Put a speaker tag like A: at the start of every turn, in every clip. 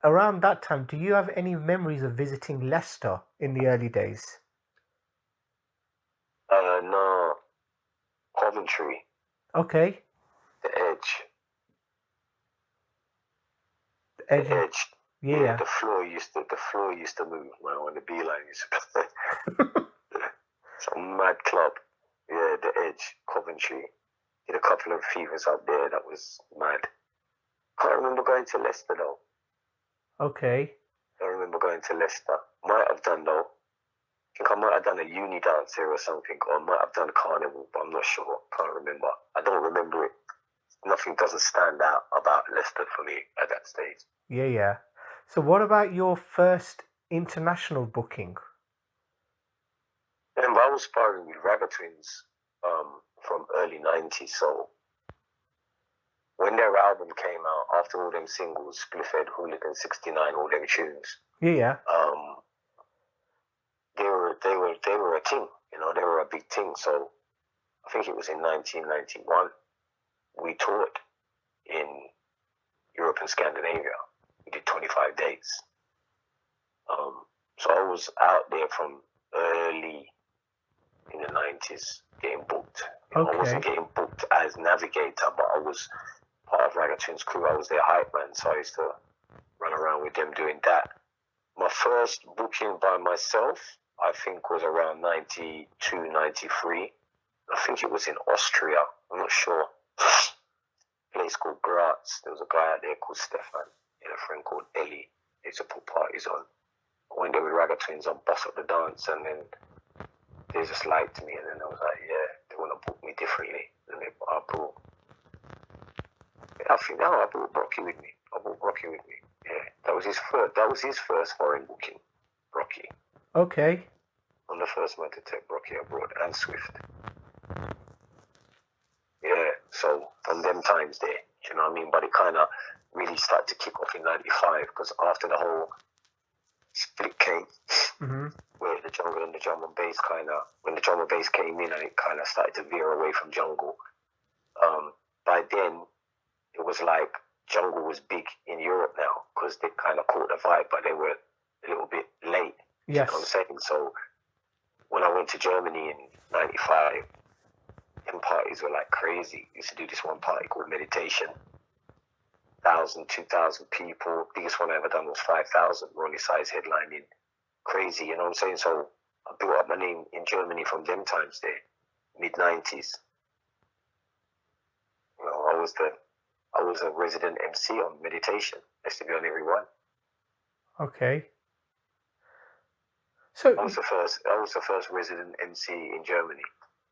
A: around that time, do you have any memories of visiting Leicester in the early days?
B: No, Coventry,
A: Okay.
B: the Edge, the
A: Edge.
B: Edge. Yeah,
A: Yeah.
B: the floor used to move, man. When the beeline used to some mad club. Yeah, the Edge, Coventry. Did a couple of fevers up there. That was mad. Can't remember going to Leicester though.
A: Okay.
B: Don't remember going to Leicester. Might have done though. I think I might have done a uni dance here or something, or I might have done a carnival, but I'm not sure. Can't remember. I don't remember it. Nothing doesn't stand out about Leicester for me at that stage.
A: Yeah, yeah. So what about your first international booking?
B: Remember, I was sparring with Ragga Twins from early 90s, so when their album came out, after all them singles, Spliffhead, Hooligan 69, all them tunes,
A: Yeah, yeah.
B: they were a thing, you know, they were a big thing. So I think it was in 1991 we toured in Europe and Scandinavia. We did 25 days. So I was out there from early in the 90s getting booked. You know, I wasn't getting booked as Navigator, but I was part of Ragga Twins crew. I was their hype man, so I used to run around with them doing that. My first booking by myself, I think, was around 92, 93. I think it was in Austria. I'm not sure. A place called Graz. There was a guy out there called Stefan and a friend called Ellie. They used to put parties on. I went there with Ragga Twins and boss up the dance, and then they just liked me, and then I was like, yeah, they want to book me differently. And they, I brought Rocky with me. I brought Rocky with me. Yeah, that was his first foreign booking, Rocky.
A: Okay.
B: On the first man to take Rocky abroad and Swift. Yeah, so from them times there, you know what I mean? But it kind of really started to kick off in 95 because after the whole split came, where the jungle and the drum and bass when the drum and bass came in and it kind of started to veer away from jungle, by then it was like jungle was big in Europe now because they kind of caught the vibe, but they were a little bit late. Yes. You know what I'm saying? So when I went to Germany in 95, them parties were like crazy. Used to do this one party called Meditation. 1,000, 2,000 people. Biggest one I ever done was 5,000. Ronnie Size headlining. Crazy, you know what I'm saying? So I built up my name in Germany from them times there, mid-90s. You know, I was a resident MC on Meditation. I used to be on every one.
A: Okay. So
B: I was the first resident MC in Germany.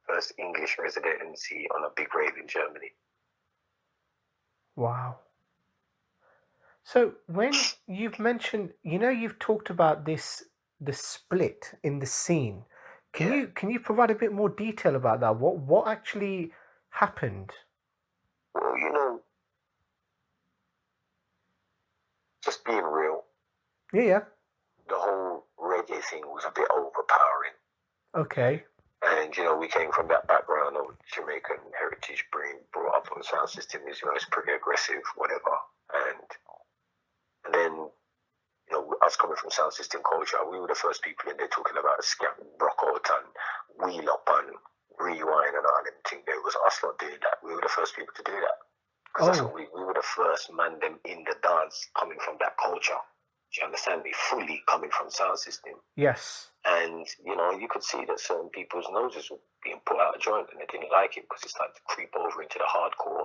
B: First English resident MC on a big rave in Germany.
A: Wow. So when you've mentioned, you've talked about the split in the scene. Can you provide a bit more detail about that? What actually happened?
B: Well, just being real.
A: Yeah.
B: The whole reggae thing was a bit overpowering.
A: Okay.
B: And, we came from that background of Jamaican heritage, brought up on sound system, it's pretty aggressive, whatever. And then, us coming from sound system culture, we were the first people in there talking about scat, rock out and wheel up and rewind and all them things. There was us not doing that. We were the first people to do that. Because that's what we were the first man them in the dance coming from that culture. Do you understand me? Fully coming from sound system.
A: Yes.
B: And, you could see that certain people's noses were being put out of joint and they didn't like it because it started to creep over into the hardcore.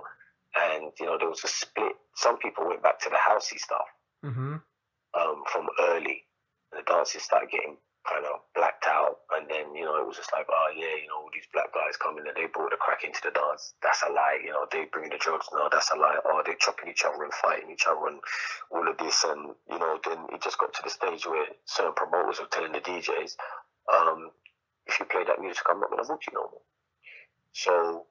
B: And, there was a split. Some people went back to the housey stuff from early. And the dances started getting kind of blacked out. And then, it was just like, all these black guys coming and they brought the crack into the dance. That's a lie. They bring the drugs. No, that's a lie. Oh, they're chopping each other and fighting each other and all of this. And, then it just got to the stage where certain promoters were telling the DJs, if you play that music, I'm not going to book you no more. So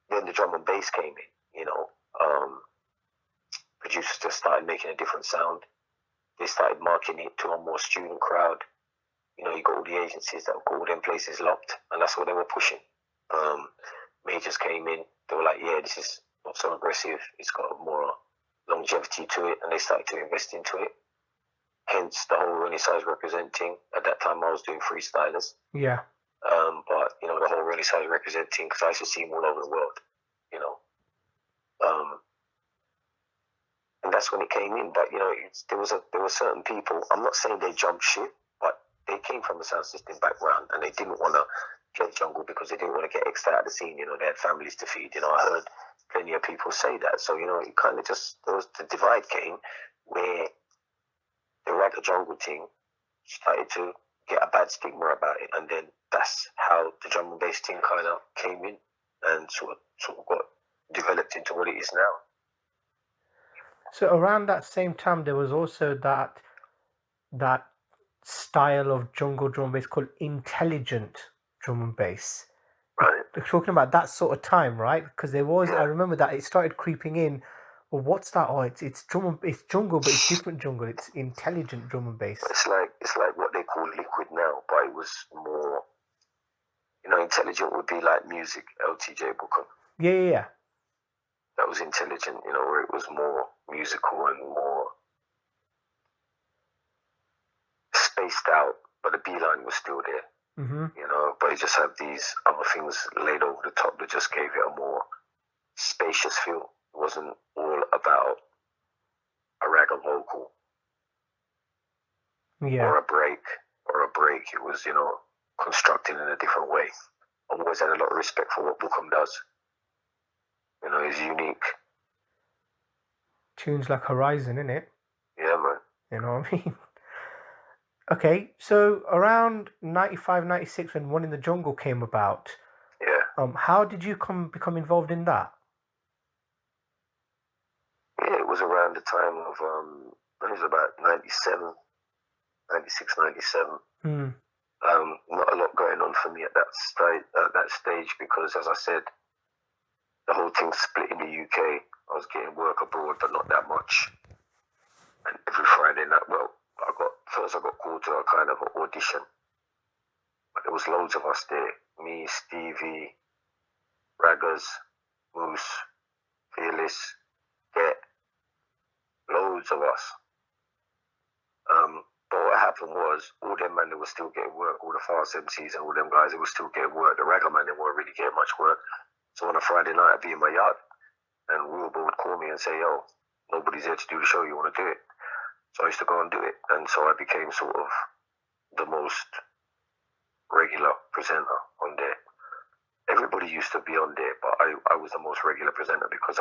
B: then the drum and bass came in, producers just started making a different sound. They started marketing it to a more student crowd. You got all the agencies that got all them places locked, and that's what they were pushing. Majors came in, they were like, yeah, this is not so aggressive, it's got a more longevity to it, and they started to invest into it. Hence the whole Renaissance representing. At that time, I was doing Freestylers.
A: Yeah.
B: But you know, the whole Renaissance representing, because I used to see them all over the world. You know, and that's when it came in. But you know, there were certain people. I'm not saying they jumped ship, but they came from a sound system background, and they didn't want to play jungle because they didn't want to get extra out of the scene. You know, they had families to feed. You know, I heard plenty of people say that. So you know, it kind of just the divide came where the ragga jungle thing started to get a bad stigma about it, and then that's how the drum and bass thing kind of came in and sort of got developed into what it is now.
A: So around that same time, there was also that style of jungle drum and bass called intelligent drum and bass.
B: Right.
A: We're talking about that sort of time, right? Because there was, I remember that it started creeping in. Well, what's that? Oh, it's jungle, but it's different jungle. It's intelligent drum and bass.
B: It's like what they call liquid now, but it was more, you know, intelligent would be like music, LTJ Booker.
A: Yeah.
B: That was intelligent, you know, where it was more musical and more spaced out, but the B line was still there.
A: Mm-hmm.
B: You know, but it just had these other things laid over the top that just gave it a more spacious feel. It wasn't all about a ragga vocal, or a break. It was, you know, constructed in a different way. I've always had a lot of respect for what Bookham does. You know, he's unique.
A: Tunes like Horizon, innit?
B: Yeah, man.
A: You know what I mean? Okay, so around 95, 96 when One in the Jungle came about, how did you become involved in that?
B: Yeah, it was around the time of, it was about 96, 97. Not a lot going on for me at that stage because, as I said, the whole thing split in the UK. I was getting work abroad, but not that much. And every Friday night, I got called to a kind of an audition. But there was loads of us there. Me, Stevie, Raggers, Moose, Fearless, Get, loads of us. But what happened was, all them men, they were still getting work, all the fast MCs and all them guys, they were still getting work. The ragga man, they weren't really getting much work. So on a Friday night, I'd be in my yard, and Wilbur would call me and say, yo, nobody's here to do the show, you want to do it? So I used to go and do it, and so I became sort of the most regular presenter on there. Everybody used to be on there, but I was the most regular presenter because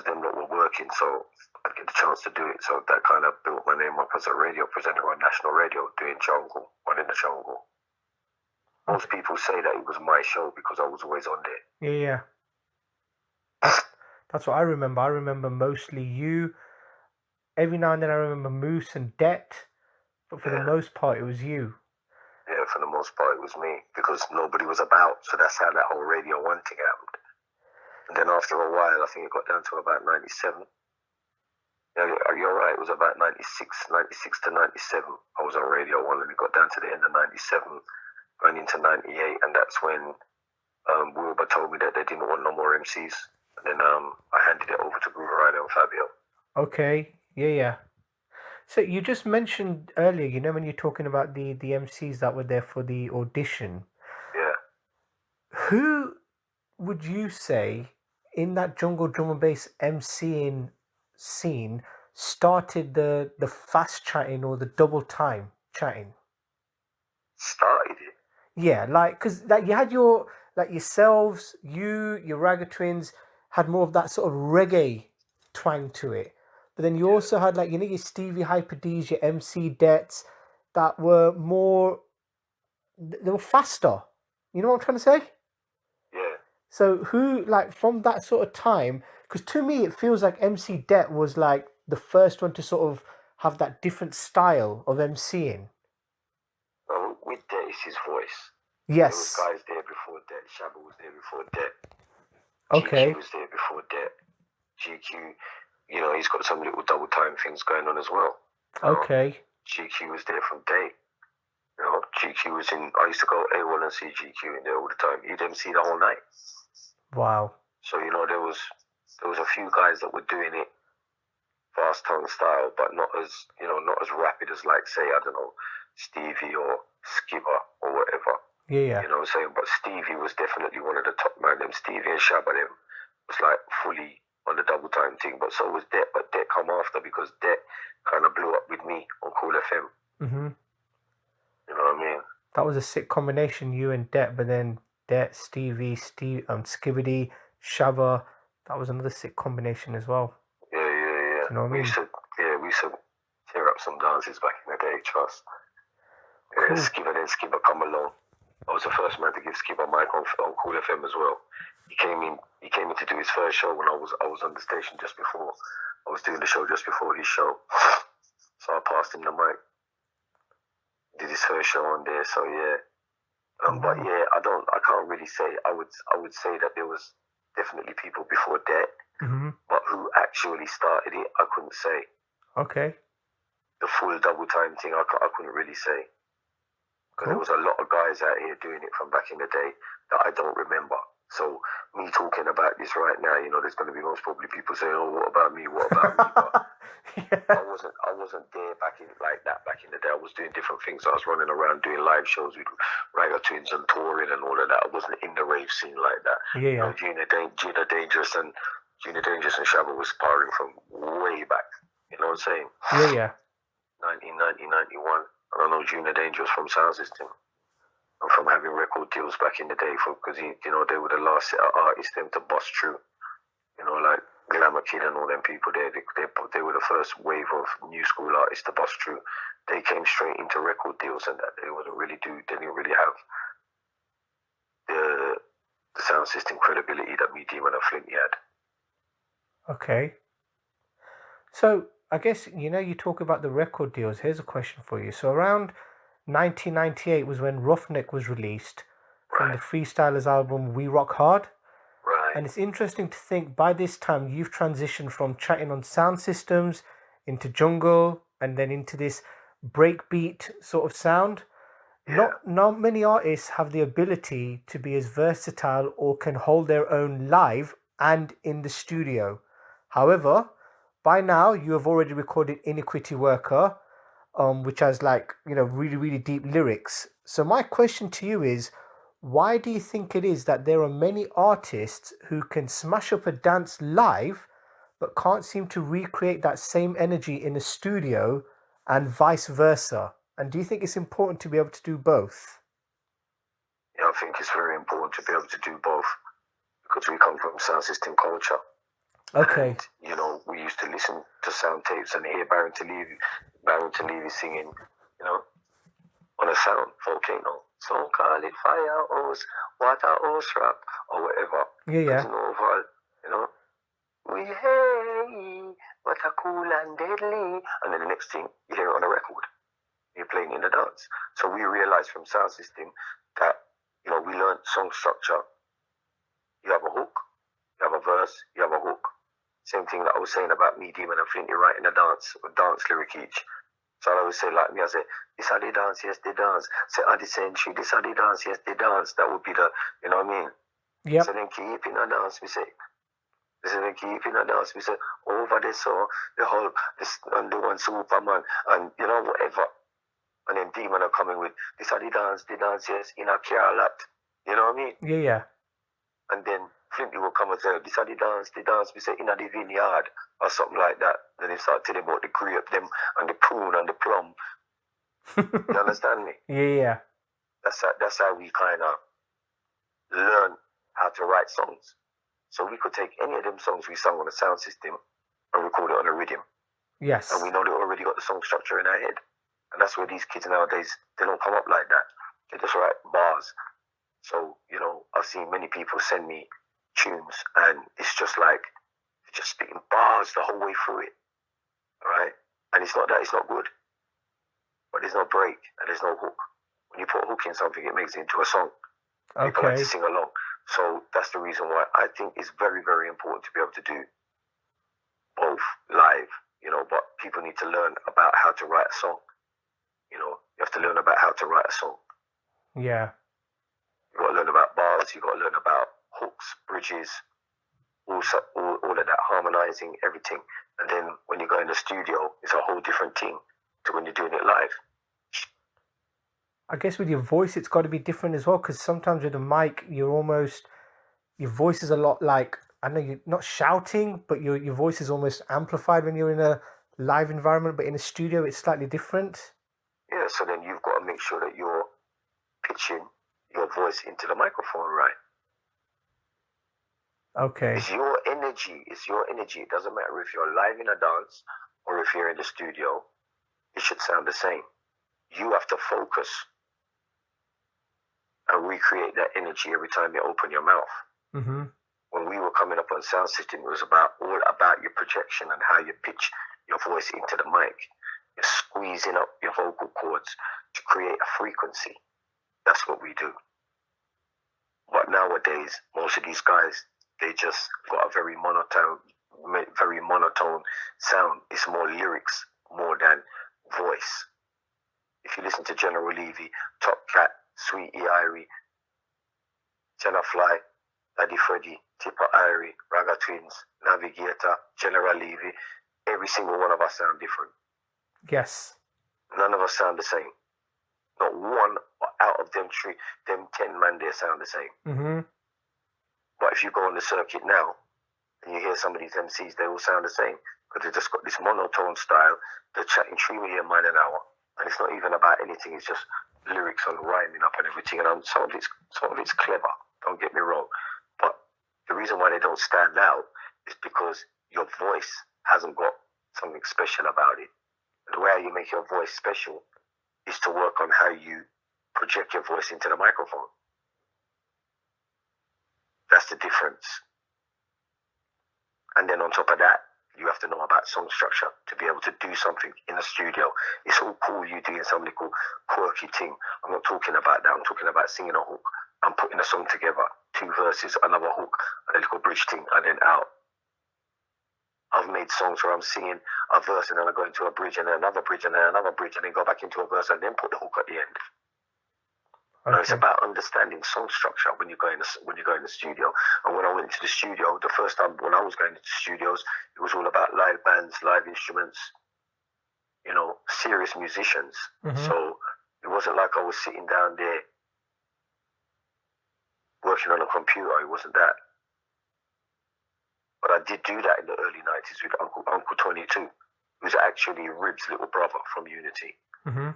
B: them lot were working, so I'd get the chance to do it. So that kind of built my name up as a radio presenter on national radio, doing jungle, One in the Jungle. Most people say that it was my show because I was always on there.
A: Yeah. That's what I remember. I remember mostly you. Every now and then I remember Moose and Det, but for the most part it was you.
B: Yeah, for the most part it was me because nobody was about, so that's how that whole Radio 1 thing happened. And then after a while, I think it got down to about 97. Yeah, you're right, it was about 96 to 97 I was on Radio 1, and it got down to the end of 97, going into 98, and that's when Wilbur told me that they didn't want no more MCs. And then I handed it over to Groove Rider and Fabio.
A: Okay, yeah. So you just mentioned earlier, you know, when you're talking about the MCs that were there for the audition.
B: Yeah.
A: Who would you say in that jungle drum and bass MCing scene started the fast chatting or the double time chatting?
B: Started it?
A: Yeah, like, because like you had your, like yourselves, your Ragga Twins had more of that sort of reggae twang to it. But then you also had, like, you know, your Stevie Hyper D's, your MC Dets that were more, they were faster. You know what I'm trying to say?
B: Yeah.
A: So who, like, from that sort of time, because to me it feels like MC Det was like the first one to sort of have that different style of MCing.
B: With Det, it's his voice.
A: Yes.
B: There was guys there before Det. Shabba was there before Det.
A: Okay.
B: GQ was there before Det. GQ, you know, he's got some little double time things going on as well.
A: Okay.
B: GQ was there from day. You know, GQ was in, I used to go AWOL and see GQ in there all the time. He'd MC the whole night.
A: Wow.
B: So, you know, there was a few guys that were doing it fast tongue style, but not as rapid as, like, say, I don't know, Stevie or Skipper or whatever.
A: Yeah.
B: You know what I'm saying? But Stevie was definitely one of the top man. Them Stevie and Shabba them was like fully on the double time thing. But so was Det. But Det come after because Det kind of blew up with me on Cool FM.
A: Mm-hmm.
B: You know what I mean?
A: That was a sick combination, you and Det. But then Det, Stevie, Skibbity, Shabba. That was another sick combination as well.
B: Yeah.
A: Do you know what I mean?
B: We used to tear up some dances back in the day. Trust. Yeah,
A: Cool.
B: Skipper come along. I was the first man to give Skipper a mic on Cool FM as well. He came in to do his first show when I was on the station just before. I was doing the show just before his show. So I passed him the mic. Did his first show on there, so yeah. But yeah, I can't really say. I would say that there was definitely people before that, but who actually started it, I couldn't say.
A: Okay.
B: The full double time thing, I couldn't really say. Because there was a lot of guys out here doing it from back in the day that I don't remember. So me talking about this right now, there's going to be most probably people saying, "Oh, what about me? What about me?" But yeah. I wasn't there back in the day. I was doing different things. I was running around doing live shows with Ragga Twins and touring and all of that. I wasn't in the rave scene like that.
A: Yeah.
B: Gina Dangerous and Shabba was sparring from way back. You know what I'm saying?
A: Yeah.
B: 1990, 91. I don't know Junior Dangerous from Sound System. And from having record deals back in the day, because they were the last set of artists them to bust through. Like Glamour Kid and all them people there. They were the first wave of new school artists to bust through. They came straight into record deals and that. They didn't really have the Sound System credibility that me, Demon and Flinty had.
A: Okay. So I guess you talk about the record deals. Here's a question for you. So around 1998 was when Roughneck was released from the Freestylers album We Rock Hard.
B: Right.
A: And it's interesting to think by this time you've transitioned from chatting on sound systems into jungle and then into this breakbeat sort of sound.
B: Yeah.
A: Not many artists have the ability to be as versatile or can hold their own live and in the studio. However, by now you have already recorded Iniquity Worker, which has really, really deep lyrics. So my question to you is, why do you think it is that there are many artists who can smash up a dance live but can't seem to recreate that same energy in a studio and vice versa? And do you think it's important to be able to do both?
B: Yeah, I think it's very important to be able to do both because we come from sound system culture.
A: Okay.
B: And, we used to listen to sound tapes and hear Baron Levy singing, on a sound volcano. So call it fire hose, water hose rap, or whatever.
A: Yeah.
B: We hey, what a cool and deadly. And then the next thing, you hear it on a record. You're playing in the dance. So we realized from sound system that, we learned song structure. You have a hook, you have a verse, you have a hook. Same thing that I was saying about me, Demon and Flinty writing a dance lyric each. So I always say, like me, I say, this how they dance, yes, they dance. Say, the century, this how they dance, yes, they dance. That would be the, you know what I mean?
A: Yeah.
B: So then keep in a dance, we say. Over there, so the whole, and the one Superman, and, whatever. And then Demon are coming with, this how they dance, yes, in a car lot. You know what I mean?
A: Yeah.
B: And then Flinty will come and say, this how they dance, we say, in a the vineyard, or something like that. Then they start telling about the grape, them, and the prune, and the plum. You understand me?
A: Yeah.
B: That's how we kind of learn how to write songs. So we could take any of them songs we sung on a sound system and record it on a rhythm.
A: Yes.
B: And we know they already got the song structure in our head. And that's where these kids nowadays, they don't come up like that. They just write bars. So, I've seen many people send me tunes and it's just like, they're just spitting bars the whole way through it. Right? And it's not that it's not good. But there's no break and there's no hook. When you put a hook in something, it makes it into a song.
A: Okay.
B: People like to sing along. So that's the reason why I think it's very, very important to be able to do both live, but people need to learn about how to write a song. You have to learn about how to write a song.
A: Yeah.
B: You got to learn about bars, you got to learn about hooks, bridges, all of that harmonizing everything. And then when you go in the studio, it's a whole different thing to when you're doing it live.
A: I guess with your voice, it's got to be different as well, because sometimes with a mic, your voice is a lot like, I know you're not shouting, but your voice is almost amplified when you're in a live environment, but in a studio, it's slightly different.
B: Yeah, so then you've got to make sure that you're pitching your voice into the microphone right.
A: Okay.
B: It's your energy. It's your energy. It doesn't matter if you're live in a dance or if you're in the studio. It should sound the same. You have to focus and recreate that energy every time you open your mouth.
A: Mm-hmm.
B: When we were coming up on sound system, it was all about your projection and how you pitch your voice into the mic. You're squeezing up your vocal cords to create a frequency. That's what we do. But nowadays, most of these guys, they just got a very monotone sound. It's more lyrics more than voice. If you listen to General Levy, Top Cat, Sweetie Irie, Jenna Fly, Daddy Freddy, Tipper Irie, Raga Twins, Navigator, General Levy, every single one of us sound different.
A: Yes.
B: None of us sound the same. Not one out of them 10 man there sound the same.
A: Mm-hmm.
B: But if you go on the circuit now and you hear some of these MCs, they all sound the same because they just got this monotone style. They're chatting 3 million miles an hour, and it's not even about anything. It's just lyrics and rhyming up and everything. And some of it's clever. Don't get me wrong, but the reason why they don't stand out is because your voice hasn't got something special about it. The way you make your voice special is to work on how you project your voice into the microphone. That's the difference. And then on top of that, you have to know about song structure to be able to do something in a studio. It's all cool you doing some little quirky thing. I'm not talking about that. I'm talking about singing a hook and putting a song together. 2 verses, another hook, and a little bridge thing, and then out. I've made songs where I'm singing a verse and then I go into a bridge and then another bridge and then another bridge and then go back into a verse and then put the hook at the end. Okay. It's about understanding song structure when you go in the studio. And when I went into the studio, the first time when I was going into studios, it was all about live bands, live instruments, serious musicians. Mm-hmm. So it wasn't like I was sitting down there working on a computer. It wasn't that. But I did do that in the early 90s with Uncle 22, who's actually Rib's little brother from Unity. Mm-hmm.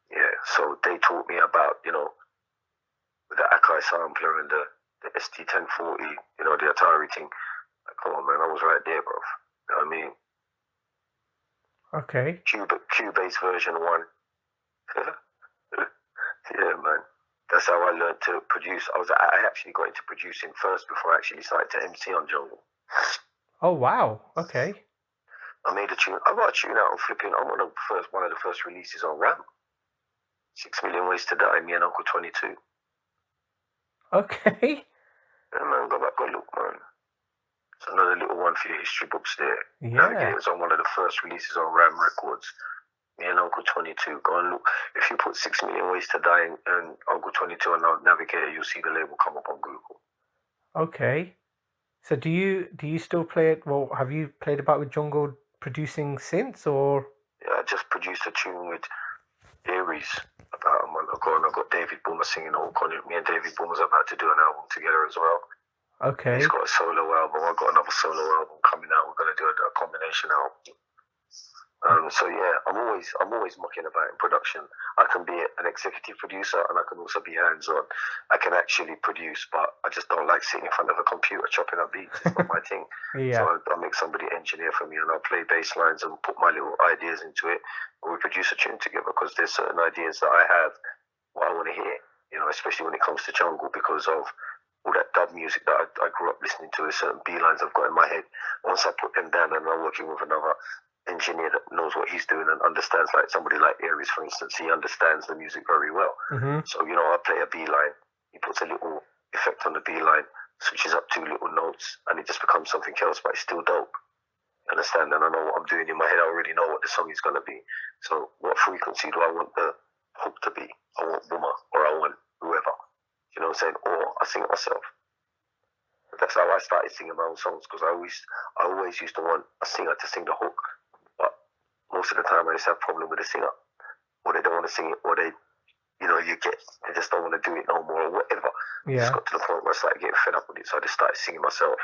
B: Yeah, so they taught me about, with the Akai sampler and the ST1040, the Atari thing. Come on, man, I was right there, bro. You know what I mean?
A: Okay.
B: Cubase version 1. Yeah, man. That's how I learned to produce. I actually got into producing first before I actually started to MC on Jungle.
A: Oh, wow. Okay.
B: I made a tune. I got a tune out on flipping. I'm one of the first releases on RAM. 6 Million Ways to Die, me and Uncle 22.
A: Okay.
B: Yeah, man, go back, go look, man. It's another little one for your history books there.
A: Yeah.
B: Navigator was on one of the first releases on RAM Records. Me and Uncle 22. Go and look. If you put 6 Million Ways to Die and Uncle 22 and Navigator, you'll see the label come up on Google.
A: Okay. So do you still play it? Well, have you played about with Jungle producing since, or?
B: Yeah, I just produced a tune with Aries about a month ago, and I got David Boomer singing the hook on it. Me and David Boomer's about to do an album together as well.
A: Okay.
B: He's got a solo album. I've got another solo album coming out. We're going to do a combination album. So yeah, I'm always mucking about in production. I can be an executive producer and I can also be hands-on. I can actually produce, but I just don't like sitting in front of a computer chopping up beats. It's not my thing.
A: Yeah.
B: So I'll make somebody engineer for me and I'll play bass lines and put my little ideas into it. And we produce a tune together because there's certain ideas that I have what I want to hear, especially when it comes to jungle because of all that dub music that I grew up listening to. There's certain B lines I've got in my head. Once I put them down and I'm working with another engineer that knows what he's doing and understands, like somebody like Aries, for instance, he understands the music very well. Mm-hmm. So, I play a B line, he puts a little effect on the B line, switches up 2 little notes, and it just becomes something else, but it's still dope. You understand? And I know what I'm doing in my head, I already know what the song is going to be. So, what frequency do I want the hook to be? I want Boomer, or I want whoever. You know what I'm saying? Or I sing it myself. That's how I started singing my own songs, because I always used to want a singer to sing the hook, but most of the time I just have a problem with the singer, or they don't want to sing it, or they just don't want to do it no more, or whatever.
A: Yeah.
B: Just got to the point where I started getting fed up with it, so I just started singing myself.